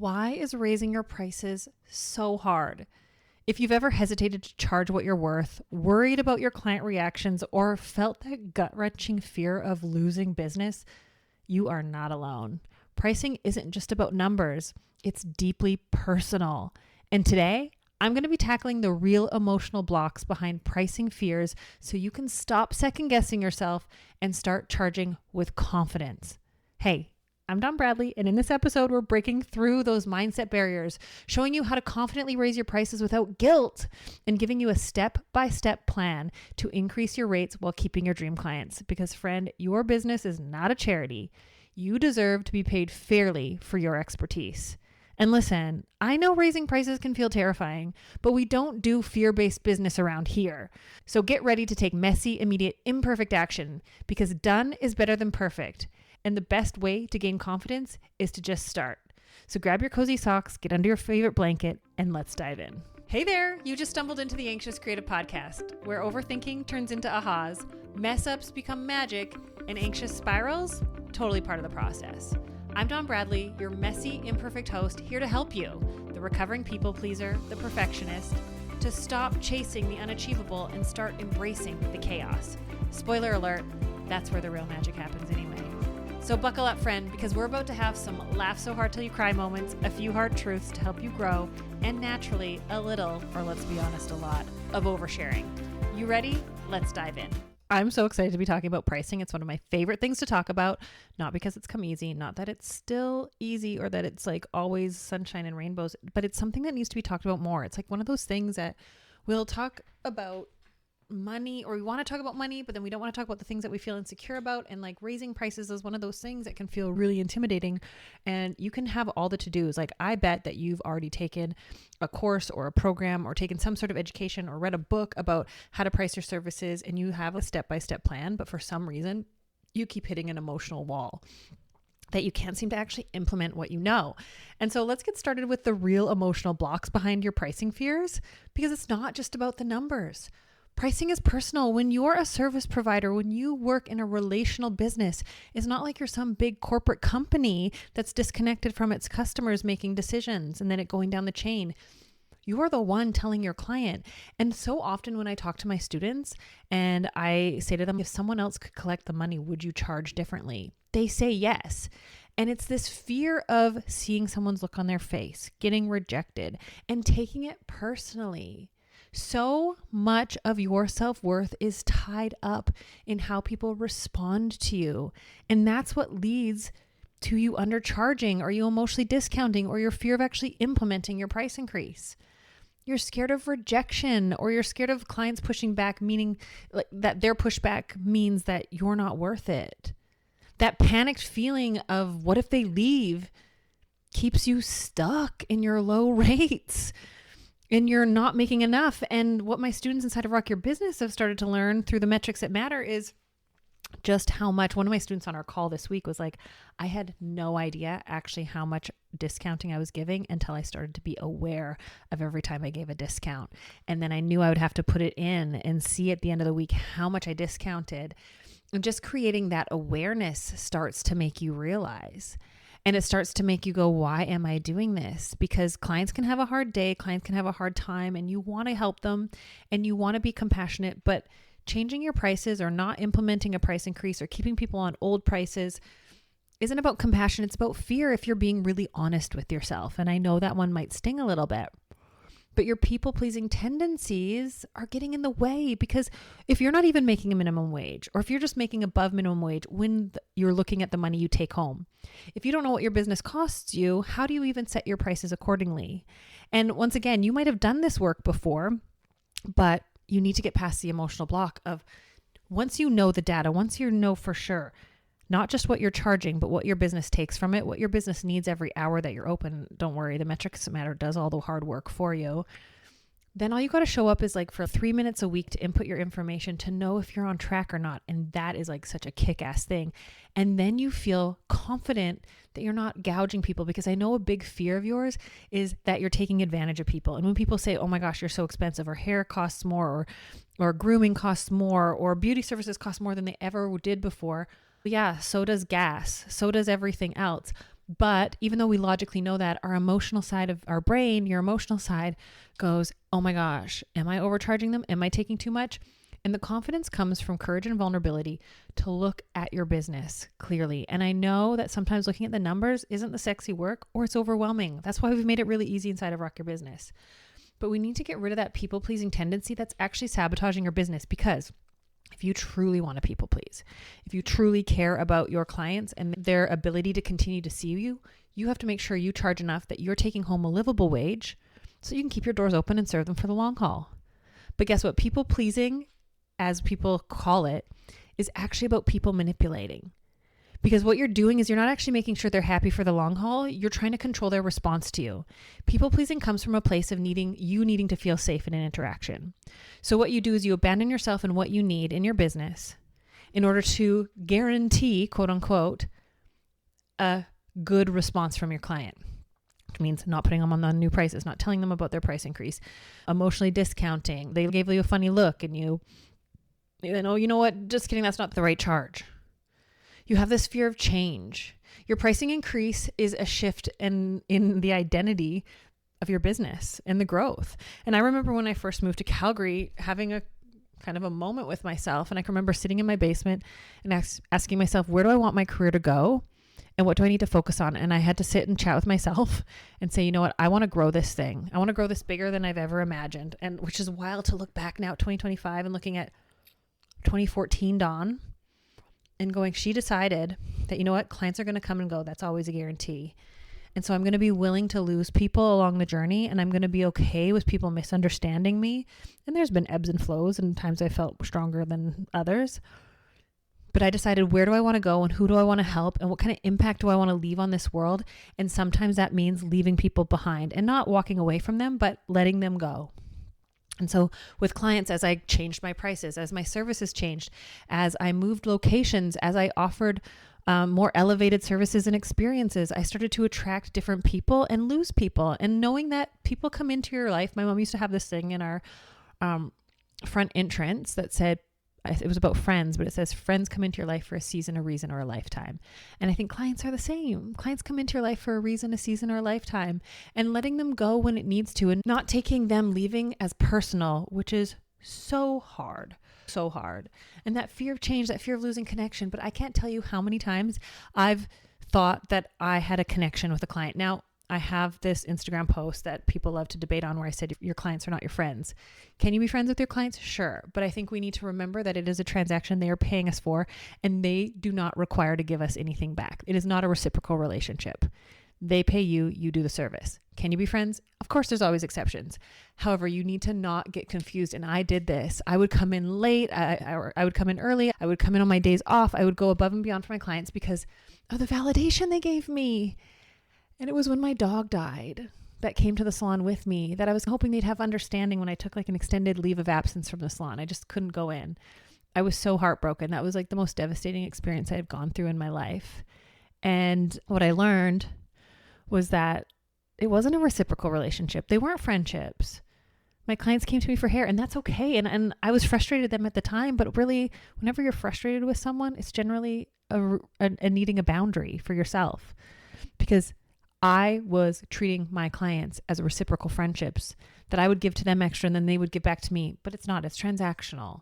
why is raising your prices so hard? If you've ever hesitated to charge what you're worth, worried about your client reactions, or felt that gut-wrenching fear of losing business, you are not alone. Pricing isn't just about numbers, it's deeply personal. And today, I'm going to be tackling the real emotional blocks behind pricing fears so you can stop second-guessing yourself and start charging with confidence. Hey, I'm Dawn Bradley, and in this episode, we're breaking through those mindset barriers, showing you how to confidently raise your prices without guilt, and giving you a step-by-step plan to increase your rates while keeping your dream clients. Because friend, your business is not a charity. You deserve to be paid fairly for your expertise. And listen, I know raising prices can feel terrifying, but we don't do fear-based business around here. So get ready to take messy, immediate, imperfect action, because done is better than perfect. And the best way to gain confidence is to just start. So grab your cozy socks, get under your favorite blanket, and let's dive in. Hey there, you just stumbled into the Anxious Creative Podcast, where overthinking turns into ahas, mess ups become magic, and anxious spirals, totally part of the process. I'm Dawn Bradley, your messy, imperfect host, here to help you, the recovering people pleaser, the perfectionist, to stop chasing the unachievable and start embracing the chaos. Spoiler alert, that's where the real magic happens anyway. So buckle up, friend, because we're about to have some laugh so hard till you cry moments, a few hard truths to help you grow, and naturally a little, or let's be honest, a lot, of oversharing. You ready? Let's dive in. I'm so excited to be talking about pricing. It's one of my favorite things to talk about, not because it's come easy, not that it's still easy or that it's like always sunshine and rainbows, but it's something that needs to be talked about more. It's like one of those things that we'll talk about money, or we want to talk about money, but then we don't want to talk about the things that we feel insecure about. And like raising prices is one of those things that can feel really intimidating, and you can have all the to-dos. Like I bet that you've already taken a course or a program or taken some sort of education or read a book about how to price your services, and you have a step-by-step plan, but for some reason you keep hitting an emotional wall that you can't seem to actually implement what you know. And so let's get started with the real emotional blocks behind your pricing fears, because it's not just about the numbers. Pricing is personal. When you're a service provider, when you work in a relational business, it's not like you're some big corporate company that's disconnected from its customers making decisions and then it going down the chain. You are the one telling your client. And so often when I talk to my students and I say to them, if someone else could collect the money, would you charge differently? They say yes. And it's this fear of seeing someone's look on their face, getting rejected, and taking it personally. So much of your self-worth is tied up in how people respond to you. And that's what leads to you undercharging, or you emotionally discounting, or your fear of actually implementing your price increase. You're scared of rejection, or you're scared of clients pushing back, meaning like that their pushback means that you're not worth it. That panicked feeling of what if they leave keeps you stuck in your low rates. And you're not making enough. And what my students inside of Rock Your Business have started to learn through the metrics that matter is just how much. One of my students on our call this week was like, I had no idea actually how much discounting I was giving until I started to be aware of every time I gave a discount. And then I knew I would have to put it in and see at the end of the week how much I discounted. And just creating that awareness starts to make you realize. And it starts to make you go, why am I doing this? Because clients can have a hard day, clients can have a hard time, and you want to help them and you want to be compassionate, but changing your prices or not implementing a price increase or keeping people on old prices isn't about compassion. It's about fear if you're being really honest with yourself. And I know that one might sting a little bit. But your people-pleasing tendencies are getting in the way, because if you're not even making a minimum wage, or if you're just making above minimum wage when you're looking at the money you take home, if you don't know what your business costs you, how do you even set your prices accordingly? And once again, you might have done this work before, but you need to get past the emotional block of once you know the data, once you know for sure, not just what you're charging, but what your business takes from it, what your business needs every hour that you're open. Don't worry, the metrics that matter does all the hard work for you. Then all you got to show up is like for 3 minutes a week to input your information to know if you're on track or not. And that is like such a kick-ass thing. And then you feel confident that you're not gouging people, because I know a big fear of yours is that you're taking advantage of people. And when people say, oh my gosh, you're so expensive, or hair costs more, or grooming costs more, or beauty services cost more than they ever did before. Yeah, so does gas. So does everything else. But even though we logically know that, our emotional side of our brain, your emotional side goes, oh my gosh, am I overcharging them? Am I taking too much? And the confidence comes from courage and vulnerability to look at your business clearly. And I know that sometimes looking at the numbers isn't the sexy work, or it's overwhelming. That's why we've made it really easy inside of Rock Your Business. But we need to get rid of that people-pleasing tendency that's actually sabotaging your business, because if you truly want to people please, if you truly care about your clients and their ability to continue to see you, you have to make sure you charge enough that you're taking home a livable wage so you can keep your doors open and serve them for the long haul. But guess what? People pleasing, as people call it, is actually about people manipulating. Because what you're doing is you're not actually making sure they're happy for the long haul. You're trying to control their response to you. People pleasing comes from a place of needing to feel safe in an interaction. So what you do is you abandon yourself and what you need in your business in order to guarantee, quote unquote, a good response from your client. Which means not putting them on the new prices, not telling them about their price increase, emotionally discounting. They gave you a funny look and you know what? Just kidding. That's not the right charge. You have this fear of change. Your pricing increase is a shift in the identity of your business and the growth. And I remember when I first moved to Calgary, having a kind of a moment with myself. And I can remember sitting in my basement and asking myself, where do I want my career to go? And what do I need to focus on? And I had to sit and chat with myself and say, you know what? I want to grow this thing. I want to grow this bigger than I've ever imagined. And which is wild to look back now at 2025 and looking at 2014 Dawn and going, she decided that, you know what, clients are going to come and go. That's always a guarantee. And so I'm going to be willing to lose people along the journey, and I'm going to be okay with people misunderstanding me. And there's been ebbs and flows, and times I felt stronger than others. But I decided, where do I want to go and who do I want to help and what kind of impact do I want to leave on this world? And sometimes that means leaving people behind and not walking away from them, but letting them go. And so with clients, as I changed my prices, as my services changed, as I moved locations, as I offered more elevated services and experiences, I started to attract different people and lose people. And knowing that people come into your life, my mom used to have this thing in our front entrance that said, it was about friends, but it says friends come into your life for a season, a reason, or a lifetime. And I think clients are the same. Clients come into your life for a reason, a season, or a lifetime, and letting them go when it needs to and not taking them leaving as personal, which is so hard. And that fear of change, that fear of losing connection. But I can't tell you how many times I've thought that I had a connection with a client. Now, I have this Instagram post that people love to debate on where I said, your clients are not your friends. Can you be friends with your clients? Sure. But I think we need to remember that it is a transaction they are paying us for, and they do not require to give us anything back. It is not a reciprocal relationship. They pay you, you do the service. Can you be friends? Of course, there's always exceptions. However, you need to not get confused. And I did this. I would come in late. I would come in early. I would come in on my days off. I would go above and beyond for my clients because of the validation they gave me. And it was when my dog died that came to the salon with me that I was hoping they'd have understanding when I took like an extended leave of absence from the salon. I just couldn't go in. I was so heartbroken. That was like the most devastating experience I had gone through in my life. And what I learned was that it wasn't a reciprocal relationship. They weren't friendships. My clients came to me for hair, and that's okay. And I was frustrated with them at the time, but really whenever you're frustrated with someone, it's generally a needing a boundary for yourself, because I was treating my clients as reciprocal friendships that I would give to them extra and then they would give back to me, but it's not, it's transactional.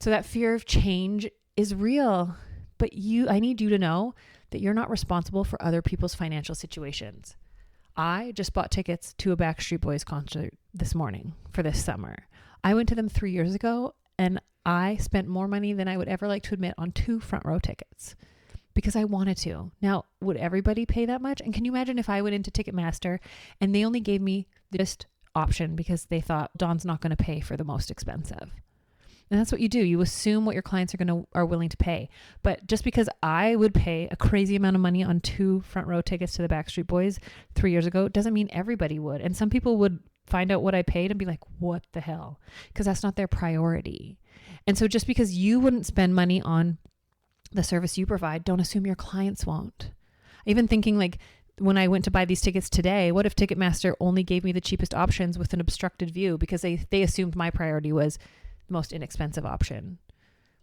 So that fear of change is real, but I need you to know that you're not responsible for other people's financial situations. I just bought tickets to a Backstreet Boys concert this morning for this summer. I went to them 3 years ago and I spent more money than I would ever like to admit on 2 front row tickets. Because I wanted to. Now, would everybody pay that much? And can you imagine if I went into Ticketmaster and they only gave me the best option because they thought Dawn's not going to pay for the most expensive? And that's what you do. You assume what your clients are willing to pay. But just because I would pay a crazy amount of money on 2 front row tickets to the Backstreet Boys 3 years ago doesn't mean everybody would. And some people would find out what I paid and be like, what the hell? Because that's not their priority. And so just because you wouldn't spend money on the service you provide, don't assume your clients won't. Even thinking like when I went to buy these tickets today, what if Ticketmaster only gave me the cheapest options with an obstructed view because they assumed my priority was the most inexpensive option,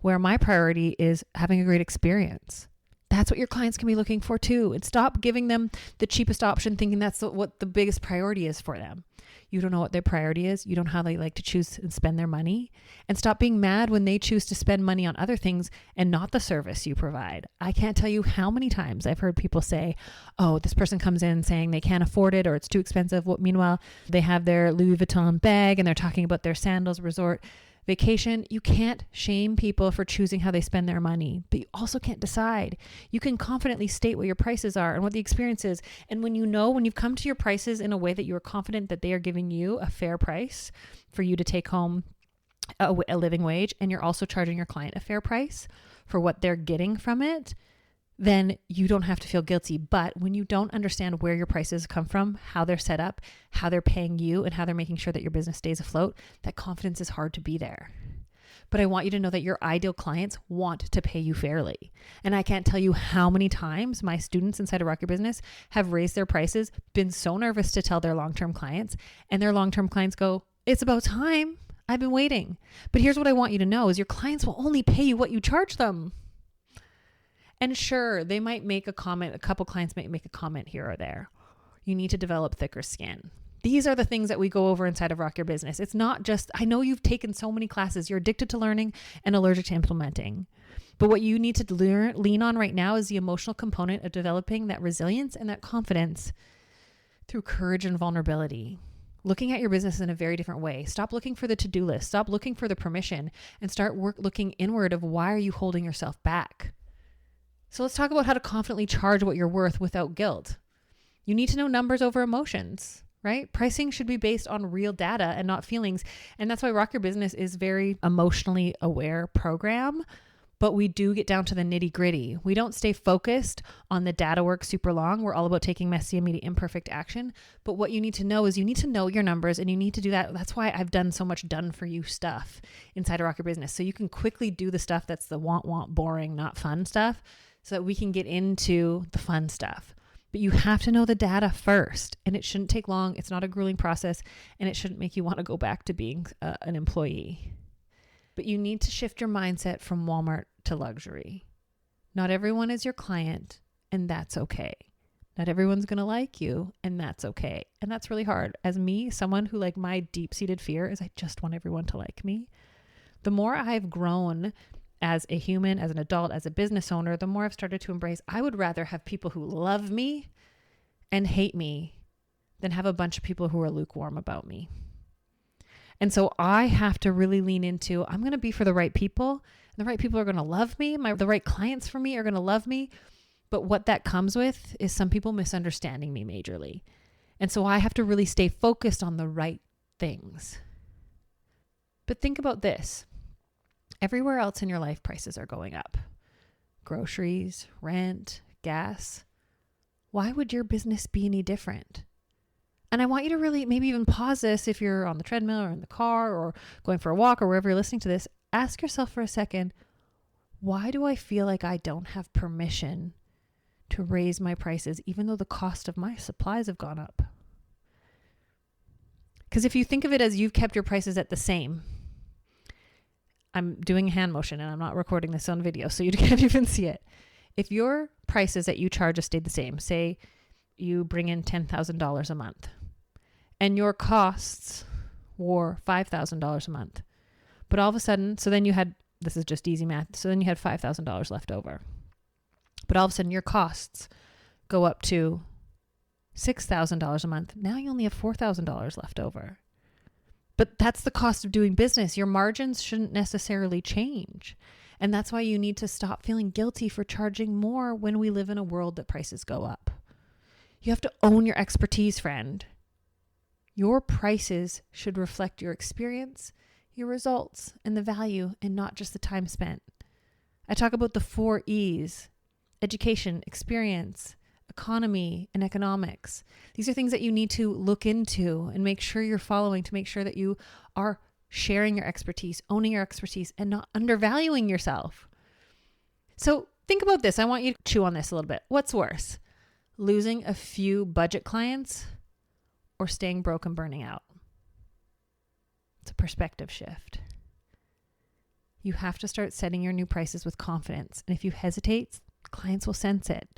where my priority is having a great experience. That's what your clients can be looking for too. And stop giving them the cheapest option, thinking that's what the biggest priority is for them. You don't know what their priority is. You don't know how they like to choose and spend their money. And stop being mad when they choose to spend money on other things and not the service you provide. I can't tell you how many times I've heard people say, oh, this person comes in saying they can't afford it or it's too expensive. Meanwhile, they have their Louis Vuitton bag and they're talking about their sandals, resort, vacation. You can't shame people for choosing how they spend their money, but you also can't decide. You can confidently state what your prices are and what the experience is. And when you've come to your prices in a way that you are confident that they are giving you a fair price for you to take home a living wage, and you're also charging your client a fair price for what they're getting from it, then you don't have to feel guilty. But when you don't understand where your prices come from, how they're set up, how they're paying you, and how they're making sure that your business stays afloat, that confidence is hard to be there. But I want you to know that your ideal clients want to pay you fairly. And I can't tell you how many times my students inside of Rock Your Business have raised their prices, been so nervous to tell their long-term clients, and their long-term clients go, it's about time. I've been waiting. But here's what I want you to know is your clients will only pay you what you charge them. And sure, they might make a comment. A couple clients might make a comment here or there. You need to develop thicker skin. These are the things that we go over inside of Rock Your Business. It's not just, I know you've taken so many classes, you're addicted to learning and allergic to implementing. But what you need to lean on right now is the emotional component of developing that resilience and that confidence through courage and vulnerability. Looking at your business in a very different way. Stop looking for the to-do list. Stop looking for the permission and start looking inward of why are you holding yourself back? So let's talk about how to confidently charge what you're worth without guilt. You need to know numbers over emotions, right? Pricing should be based on real data and not feelings. And that's why Rock Your Business is very emotionally aware program, but we do get down to the nitty gritty. We don't stay focused on the data work super long. We're all about taking messy, immediate, imperfect action. But what you need to know is you need to know your numbers and you need to do that. That's why I've done so much done for you stuff inside of Rock Your Business. So you can quickly do the stuff that's the want, boring, not fun stuff, so that we can get into the fun stuff. But you have to know the data first, and it shouldn't take long. It's not a grueling process, and it shouldn't make you want to go back to being an employee. But you need to shift your mindset from Walmart to luxury. Not everyone is your client, and that's okay. Not everyone's going to like you, and that's okay. And that's really hard. As me, someone who my deep-seated fear is I just want everyone to like me. The more I've grown as a human, as an adult, as a business owner, the more I've started to embrace, I would rather have people who love me and hate me than have a bunch of people who are lukewarm about me. And so I have to really lean into, I'm going to be for the right people, and the right people are going to love me. The right clients for me are going to love me. But what that comes with is some people misunderstanding me majorly. And so I have to really stay focused on the right things. But think about this. Everywhere else in your life, prices are going up. Groceries, rent, gas. Why would your business be any different? And I want you to really maybe even pause this if you're on the treadmill or in the car or going for a walk or wherever you're listening to this. Ask yourself for a second, why do I feel like I don't have permission to raise my prices even though the cost of my supplies have gone up? Because if you think of it as you've kept your prices at the same, I'm doing a hand motion and I'm not recording this on video, so you can't even see it. If your prices that you charge have stayed the same, say you bring in $10,000 a month and your costs were $5,000 a month, but all of a sudden, this is just easy math, so then you had $5,000 left over. But all of a sudden your costs go up to $6,000 a month. Now you only have $4,000 left over. But that's the cost of doing business. Your margins shouldn't necessarily change. And that's why you need to stop feeling guilty for charging more when we live in a world that prices go up. You have to own your expertise, friend. Your prices should reflect your experience, your results, and the value, and not just the time spent. I talk about the 4 E's: education, experience, economy, and economics. These are things that you need to look into and make sure you're following to make sure that you are sharing your expertise, owning your expertise, and not undervaluing yourself. So think about this. I want you to chew on this a little bit. What's worse, losing a few budget clients or staying broke and burning out? It's a perspective shift. You have to start setting your new prices with confidence. And if you hesitate, clients will sense it.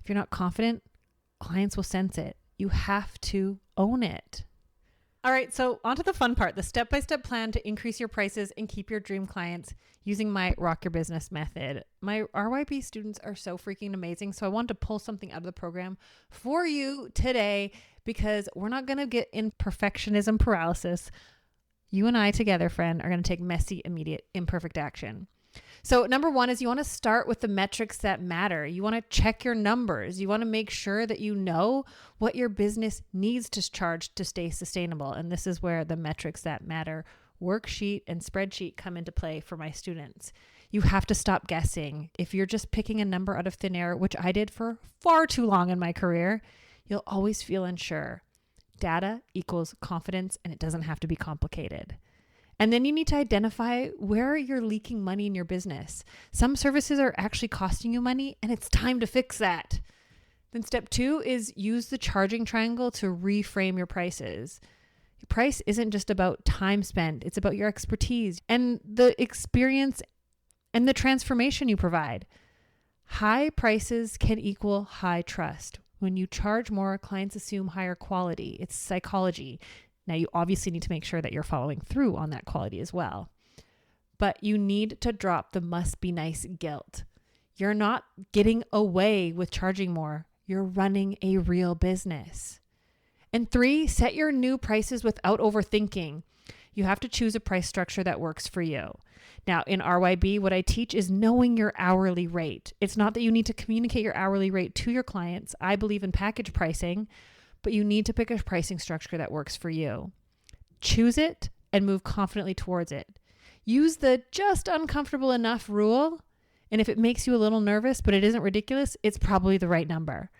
If you're not confident, clients will sense it. You have to own it. All right, so on to the fun part, the step-by-step plan to increase your prices and keep your dream clients using my Rock Your Business method. My RYB students are so freaking amazing, so I wanted to pull something out of the program for you today because we're not going to get in perfectionism paralysis. You and I together, friend, are going to take messy, immediate, imperfect action. So number one is you want to start with the metrics that matter. You want to check your numbers. You want to make sure that you know what your business needs to charge to stay sustainable. And this is where the metrics that matter worksheet and spreadsheet come into play for my students. You have to stop guessing. If you're just picking a number out of thin air, which I did for far too long in my career, you'll always feel unsure. Data equals confidence, and it doesn't have to be complicated. And then you need to identify where you're leaking money in your business. Some services are actually costing you money, and it's time to fix that. Then step 2 is use the charging triangle to reframe your prices. Your price isn't just about time spent. It's about your expertise and the experience and the transformation you provide. High prices can equal high trust. When you charge more, clients assume higher quality. It's psychology. Now, you obviously need to make sure that you're following through on that quality as well. But you need to drop the must be nice guilt. You're not getting away with charging more. You're running a real business. And 3, set your new prices without overthinking. You have to choose a price structure that works for you. Now, in RYB, what I teach is knowing your hourly rate. It's not that you need to communicate your hourly rate to your clients. I believe in package pricing, but you need to pick a pricing structure that works for you. Choose it and move confidently towards it. Use the just uncomfortable enough rule. And if it makes you a little nervous, but it isn't ridiculous, it's probably the right number.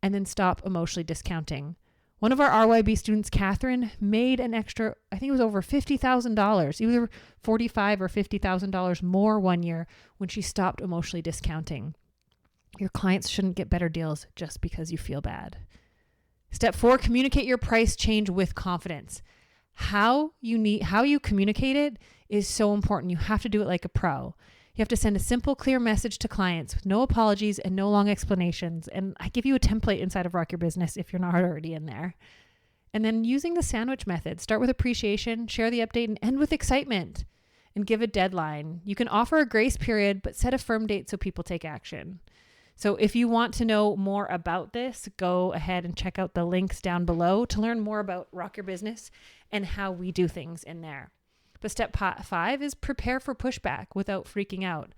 And then stop emotionally discounting. One of our RYB students, Catherine, made an extra, I think it was over $50,000, either $45,000 or $50,000 more one year when she stopped emotionally discounting. Your clients shouldn't get better deals just because you feel bad. Step 4, communicate your price change with confidence. How you communicate it is so important. You have to do it like a pro. You have to send a simple, clear message to clients with no apologies and no long explanations. And I give you a template inside of Rock Your Business if you're not already in there. And then using the sandwich method, start with appreciation, share the update, and end with excitement. And give a deadline. You can offer a grace period, but set a firm date so people take action. So if you want to know more about this, go ahead and check out the links down below to learn more about Rock Your Business and how we do things in there. But step 5 is prepare for pushback without freaking out.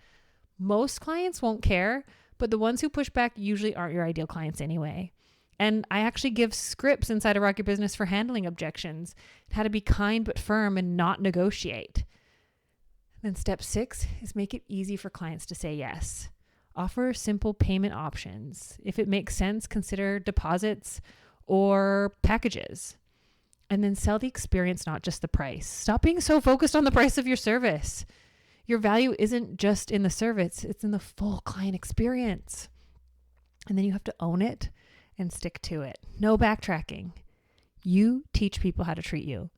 Most clients won't care, but the ones who push back usually aren't your ideal clients anyway. And I actually give scripts inside of Rock Your Business for handling objections, how to be kind but firm and not negotiate. Then step 6 is make it easy for clients to say yes. Offer simple payment options. If it makes sense, consider deposits or packages. And then sell the experience, not just the price. Stop being so focused on the price of your service. Your value isn't just in the service, it's in the full client experience. And then you have to own it and stick to it. No backtracking. You teach people how to treat you.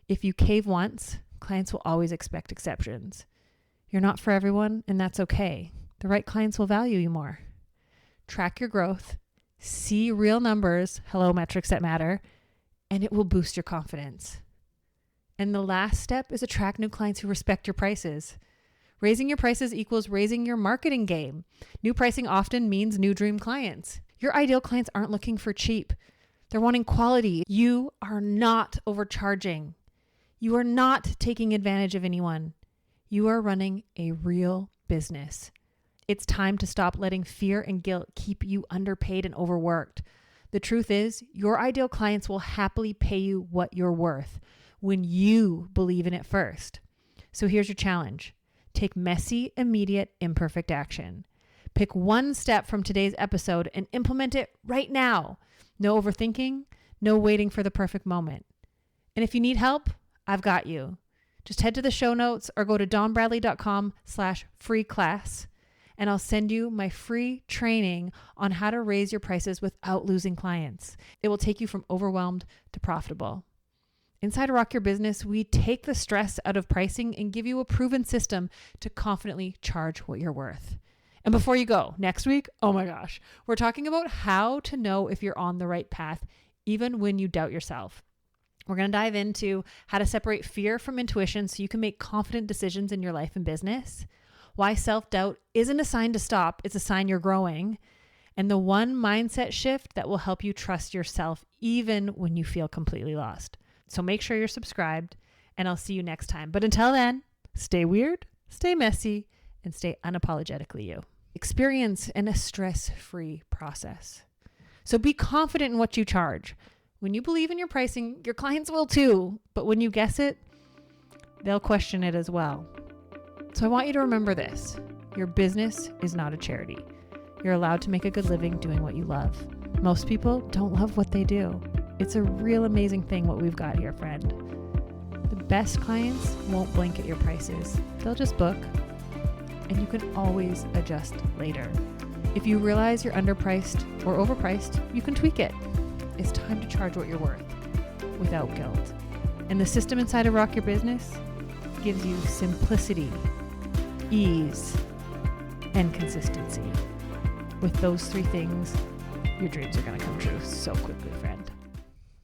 If you cave once, clients will always expect exceptions. You're not for everyone, and that's okay. The right clients will value you more. Track your growth, see real numbers, metrics that matter, and it will boost your confidence. And the last step is attract new clients who respect your prices. Raising your prices equals raising your marketing game. New pricing often means new dream clients. Your ideal clients aren't looking for cheap. They're wanting quality. You are not overcharging. You are not taking advantage of anyone. You are running a real business. It's time to stop letting fear and guilt keep you underpaid and overworked. The truth is, your ideal clients will happily pay you what you're worth when you believe in it first. So here's your challenge. Take messy, immediate, imperfect action. Pick one step from today's episode and implement it right now. No overthinking, no waiting for the perfect moment. And if you need help, I've got you. Just head to the show notes or go to dawnbradley.com/free class. And I'll send you my free training on how to raise your prices without losing clients. It will take you from overwhelmed to profitable. Inside Rock Your Business, we take the stress out of pricing and give you a proven system to confidently charge what you're worth. And before you go, next week, oh my gosh, we're talking about how to know if you're on the right path, even when you doubt yourself. We're going to dive into how to separate fear from intuition so you can make confident decisions in your life and business, why self-doubt isn't a sign to stop, it's a sign you're growing, and the one mindset shift that will help you trust yourself even when you feel completely lost. So make sure you're subscribed, and I'll see you next time. But until then, stay weird, stay messy, and stay unapologetically you. Experience in a stress-free process. So be confident in what you charge. When you believe in your pricing, your clients will too. But when you guess it, they'll question it as well. So I want you to remember this. Your business is not a charity. You're allowed to make a good living doing what you love. Most people don't love what they do. It's a real amazing thing what we've got here, friend. The best clients won't blink at your prices. They'll just book. And you can always adjust later. If you realize you're underpriced or overpriced, you can tweak it. It's time to charge what you're worth without guilt. And the system inside of Rock Your Business gives you simplicity, ease, and consistency. With those three things, your dreams are going to come true so quickly, friend.